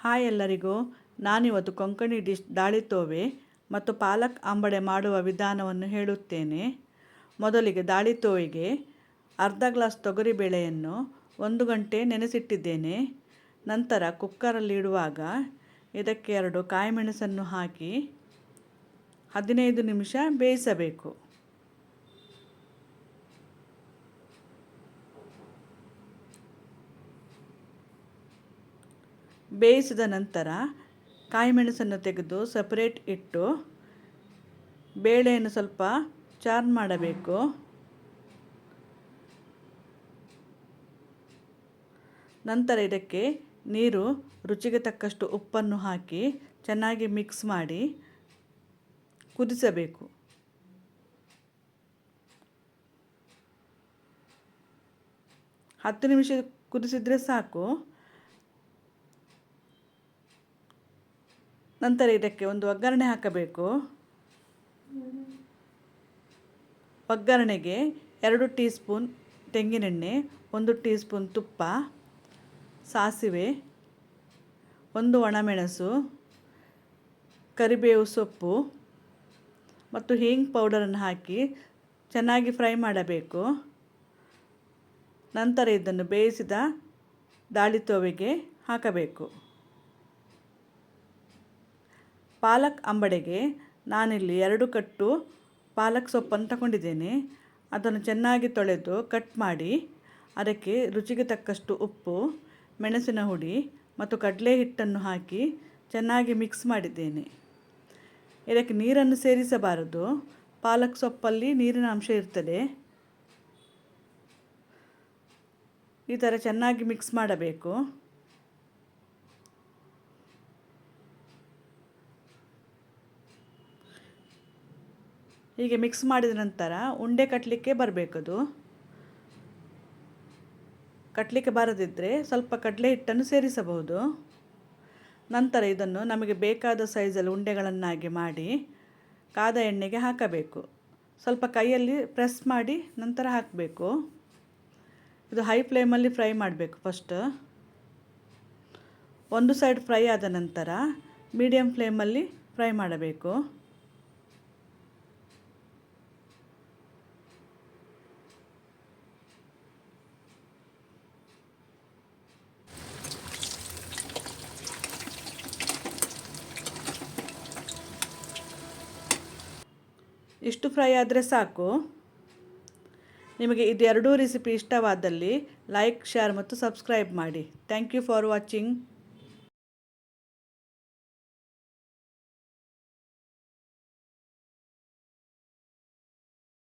Hi ಎಲ್ಲರಿಗೂ. ನಾನಿವತ್ತು Konkani dish ದಾಳಿತೋವೆ ಮತ್ತು ಪಾಲಕ್ ಅಂಬಡೆ ಮಾಡುವ ವಿಧಾನವನ್ನು ಹೇಳುತ್ತೇನೆ. ಮೊದಲಿಗೆ ದಾಳಿತೋವೆಗೆ ಅರ್ಧ ಗ್ಲಾಸ್ ತೊಗರಿಬೇಳೆಯನ್ನು 1 ಗಂಟೆ ನೆನೆಸಿಟ್ಟಿದ್ದೇನೆ. ನಂತರ ಕುಕ್ಕರಲ್ಲಿ ಇಡುವಾಗ ಇದಕ್ಕೆ 2 ಕಾಯಿಮೆಣಸನ್ನು ಹಾಕಿ 15 ನಿಮಿಷ ಬೇಯಿಸಬೇಕು. ಬೇಯಿಸಿದ ನಂತರ ಕಾಯಿಮೆಣಸನ್ನು ತೆಗೆದು ಸಪರೇಟ್ ಇಟ್ಟು ಬೇಳೆಯನ್ನು ಸ್ವಲ್ಪ ಚಾರ್ನ್ ಮಾಡಬೇಕು. ನಂತರ ಇದಕ್ಕೆ ನೀರು, ರುಚಿಗೆ ತಕ್ಕಷ್ಟು ಉಪ್ಪನ್ನು ಹಾಕಿ ಚೆನ್ನಾಗಿ ಮಿಕ್ಸ್ ಮಾಡಿ ಕುದಿಸಬೇಕು. ಹತ್ತು ನಿಮಿಷ ಕುದಿಸಿದರೆ ಸಾಕು. ನಂತರ ಇದಕ್ಕೆ ಒಂದು ಒಗ್ಗರಣೆ ಹಾಕಬೇಕು. ಒಗ್ಗರಣೆಗೆ 2 ಟೀ ಸ್ಪೂನ್ ತೆಂಗಿನೆಣ್ಣೆ, 1 ಟೀ ಸ್ಪೂನ್ ತುಪ್ಪ, ಸಾಸಿವೆ, 1 ಒಣಮೆಣಸು, ಕರಿಬೇವು ಸೊಪ್ಪು ಮತ್ತು ಹಿಂಗ್ ಪೌಡರನ್ನು ಹಾಕಿ ಚೆನ್ನಾಗಿ ಫ್ರೈ ಮಾಡಬೇಕು. ನಂತರ ಇದನ್ನು ಬೇಯಿಸಿದ ದಾಳಿತೋವೆಗೆ ಹಾಕಬೇಕು. ಪಾಲಕ್ ಅಂಬಡೆಗೆ ನಾನಿಲ್ಲಿ 2 ಕಟ್ಟು ಪಾಲಕ್ ಸೊಪ್ಪನ್ನು ತಗೊಂಡಿದ್ದೇನೆ. ಅದನ್ನು ಚೆನ್ನಾಗಿ ತೊಳೆದು ಕಟ್ ಮಾಡಿ ಅದಕ್ಕೆ ರುಚಿಗೆ ತಕ್ಕಷ್ಟು ಉಪ್ಪು, ಮೆಣಸಿನ ಹುಡಿ ಮತ್ತು ಕಡಲೆ ಹಿಟ್ಟನ್ನು ಹಾಕಿ ಚೆನ್ನಾಗಿ ಮಿಕ್ಸ್ ಮಾಡಿದ್ದೇನೆ. ಇದಕ್ಕೆ ನೀರನ್ನು ಸೇರಿಸಬಾರದು, ಪಾಲಕ್ ಸೊಪ್ಪಲ್ಲಿ ನೀರಿನ ಅಂಶ ಇರ್ತದೆ. ಈ ಥರ ಚೆನ್ನಾಗಿ ಮಿಕ್ಸ್ ಮಾಡಬೇಕು. ಹೀಗೆ ಮಿಕ್ಸ್ ಮಾಡಿದ ನಂತರ ಉಂಡೆ ಕಟ್ಟಲಿಕ್ಕೆ ಬರಬೇಕದು. ಕಟ್ಟಲಿಕ್ಕೆ ಬಾರದಿದ್ದರೆ ಸ್ವಲ್ಪ ಕಡಲೆ ಹಿಟ್ಟನ್ನು ಸೇರಿಸಬಹುದು. ನಂತರ ಇದನ್ನು ನಮಗೆ ಬೇಕಾದ ಸೈಜಲ್ಲಿ ಉಂಡೆಗಳನ್ನಾಗಿ ಮಾಡಿ ಕಾದ ಎಣ್ಣೆಗೆ ಹಾಕಬೇಕು. ಸ್ವಲ್ಪ ಕೈಯಲ್ಲಿ ಪ್ರೆಸ್ ಮಾಡಿ ನಂತರ ಹಾಕಬೇಕು. ಇದು ಹೈ ಫ್ಲೇಮಲ್ಲಿ ಫ್ರೈ ಮಾಡಬೇಕು. ಫಸ್ಟ್ ಒಂದು ಸೈಡ್ ಫ್ರೈ ಆದ ನಂತರ ಮೀಡಿಯಮ್ ಫ್ಲೇಮಲ್ಲಿ ಫ್ರೈ ಮಾಡಬೇಕು. ಇಷ್ಟು ಫ್ರೈ ಆದರೆ ಸಾಕು. ನಿಮಗೆ ಇದು 2 ರೆಸಿಪಿ ಇಷ್ಟವಾದಲ್ಲಿ ಲೈಕ್, ಶೇರ್ ಮತ್ತು ಸಬ್ಸ್ಕ್ರೈಬ್ ಮಾಡಿ. Thank you for watching.